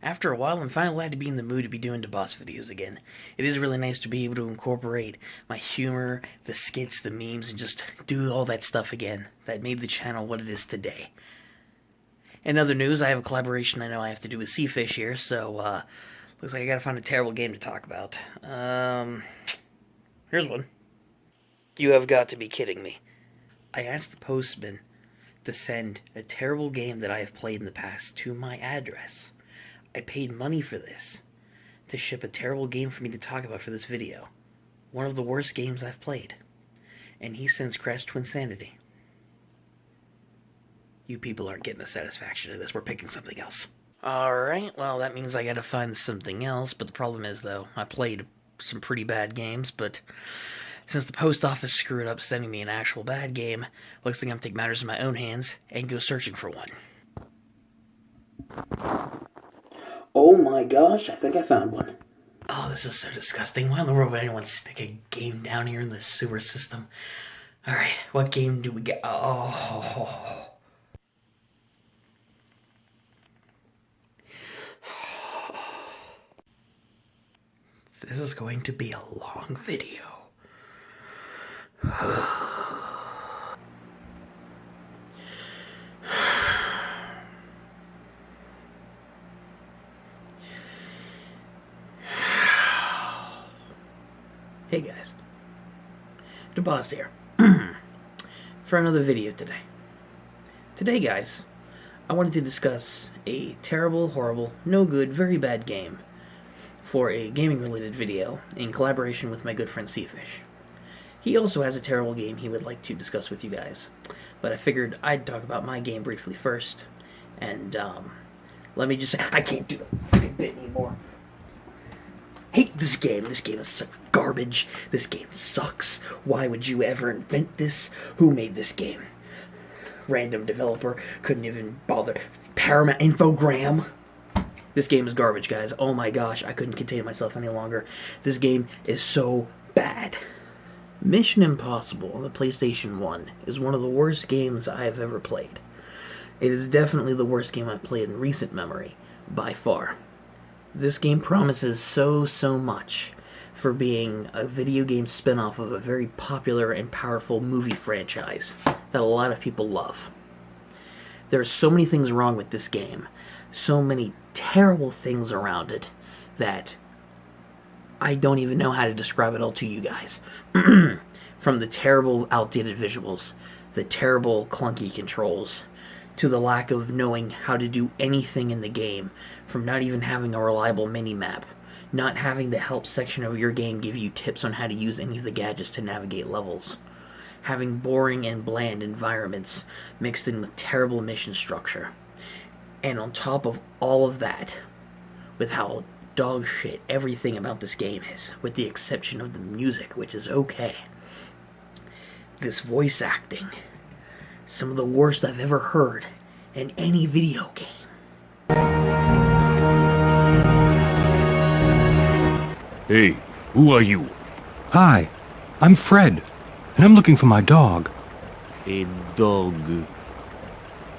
After a while, I'm finally glad to be in the mood to be doing DaBoss videos again. It is really nice to be able to incorporate my humor, the skits, the memes, and just do all that stuff again that made the channel what it is today. In other news, I have a collaboration I know I have to do with Cfish here, so looks like I gotta find a terrible game to talk about. Here's one. You have got to be kidding me. I asked the postman to send a terrible game that I have played in the past to my address. I paid money for this, to ship a terrible game for me to talk about for this video. One of the worst games I've played. And he sends Crash Twinsanity. You people aren't getting the satisfaction of this. We're picking something else. Alright, well that means I gotta find something else, but the problem is though, I played some pretty bad games, but since the post office screwed up sending me an actual bad game, looks like I'm taking matters in my own hands and go searching for one. Oh my gosh, I think I found one. Oh, this is so disgusting. Why in the world would anyone stick a game down here in the sewer system? Alright, what game do we get? Oh. This is going to be a long video. Hey guys, DaBoss here, for another video today. Today guys, I wanted to discuss a terrible, horrible, no good, very bad game for a gaming related video in collaboration with my good friend Cfish. He also has a terrible game he would like to discuss with you guys, but I figured I'd talk about my game briefly first, and let me just say, I can't do the freaking bit anymore. Hate this game. This game is such garbage. This game sucks. Why would you ever invent this? Who made this game? Random developer. Couldn't even bother. Paramount Infogram. This game is garbage, guys. Oh my gosh, I couldn't contain myself any longer. This game is so bad. Mission Impossible on the PlayStation 1 is one of the worst games I have ever played. It is definitely the worst game I've played in recent memory, by far. This game promises so much for being a video game spin-off of a very popular and powerful movie franchise that a lot of people love. There are so many things wrong with this game, so many terrible things around it, that I don't even know how to describe it all to you guys. From the terrible outdated visuals, the terrible clunky controls, to the lack of knowing how to do anything in the game, from not even having a reliable mini-map, not having the help section of your game give you tips on how to use any of the gadgets to navigate levels, having boring and bland environments mixed in with terrible mission structure, and on top of all of that, with how dog shit everything about this game is, with the exception of the music, which is okay, this voice acting, some of the worst I've ever heard in any video game. Hey, who are you? Hi, I'm Fred, and I'm looking for my dog. A dog.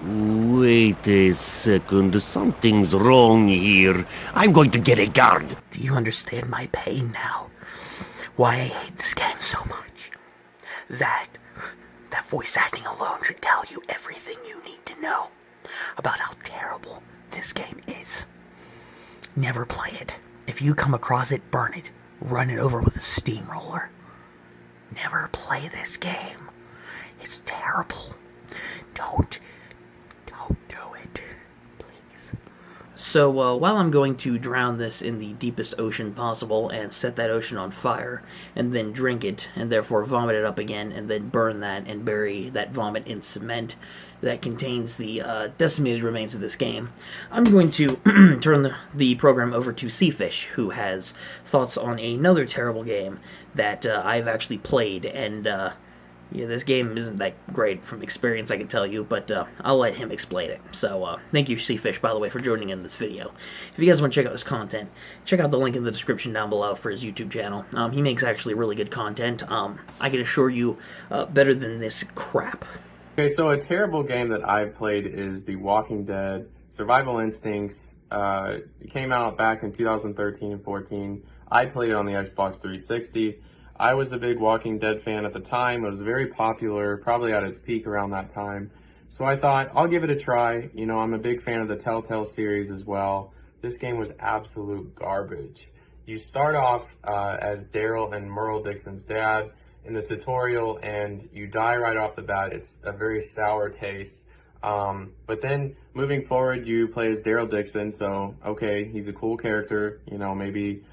Wait a second, something's wrong here. I'm going to get a guard. Do you understand my pain now? Why I hate this game so much? That voice acting alone should tell you everything you need to know about how terrible this game is. Never play it. If you come across it, burn it. Run it over with a steamroller. Never play this game. It's terrible. Don't do it. Please. So, while I'm going to drown this in the deepest ocean possible and set that ocean on fire, and then drink it, and therefore vomit it up again, and then burn that and bury that vomit in cement that contains the decimated remains of this game, I'm going to turn the program over to Cfish, who has thoughts on another terrible game that I've actually played, and yeah, this game isn't that great from experience, I can tell you, but I'll let him explain it. So, thank you, Cfish, by the way, for joining in this video. If you guys want to check out his content, check out the link in the description down below for his YouTube channel. He makes actually really good content. I can assure you, better than this crap. Okay, so a terrible game that I've played is The Walking Dead, Survival Instincts, It came out back in 2013 and 14. I played it on the Xbox 360. I was a big Walking Dead fan at the time. It was very popular, probably at its peak around that time. So I thought, I'll give it a try. You know, I'm a big fan of the Telltale series as well. This game was absolute garbage. You start off as Daryl and Merle Dixon's dad in the tutorial, and you die right off the bat. It's a very sour taste. But then moving forward, you play as Daryl Dixon, so okay, he's a cool character. You know, maybe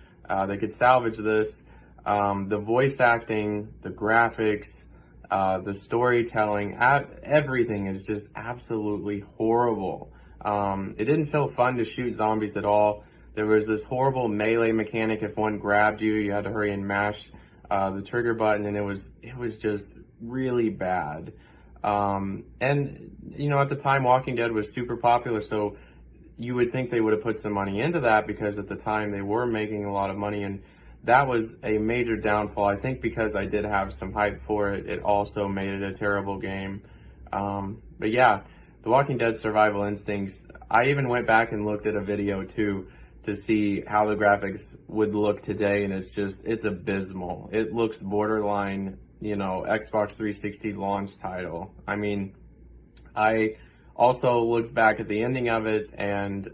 they could salvage this. The voice acting, the graphics, the storytelling, everything is just absolutely horrible. It didn't feel fun to shoot zombies at all. There was this horrible melee mechanic. If one grabbed you, you had to hurry and mash the trigger button, and it was just really bad. And you know, at the time, Walking Dead was super popular, so you would think they would have put some money into that, because at the time they were making a lot of money, and that was a major downfall. I think because I did have some hype for it, it also made it a terrible game. But yeah, The Walking Dead Survival Instincts, I even went back and looked at a video too to see how the graphics would look today, and it's abysmal. It looks borderline, you know, Xbox 360 launch title. I mean, I also looked back at the ending of it, and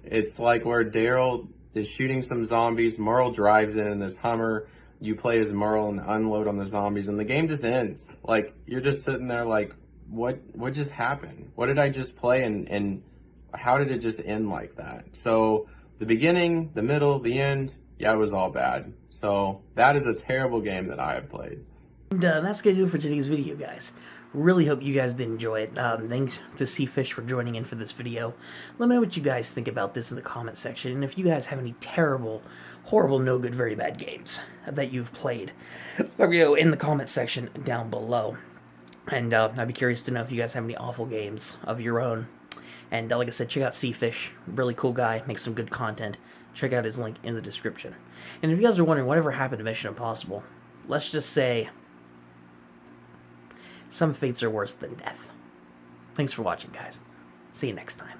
it's like where Daryl is shooting some zombies, Merle drives in this Hummer, you play as Merle and unload on the zombies, and the game just ends. Like, you're just sitting there like, what just happened? What did I just play, and how did it just end like that? So the beginning, the middle, the end, yeah, it was all bad. So that is a terrible game that I have played. And that's going to do it for today's video, guys. Really hope you guys did enjoy it. Thanks to Cfish for joining in for this video. Let me know what you guys think about this in the comment section. And if you guys have any terrible, horrible, no good, very bad games that you've played, let me know in the comment section down below. And I'd be curious to know if you guys have any awful games of your own. And like I said, check out Cfish. Really cool guy. Makes some good content. Check out his link in the description. And if you guys are wondering whatever happened to Mission Impossible, let's just say some fates are worse than death. Thanks for watching, guys. See you next time.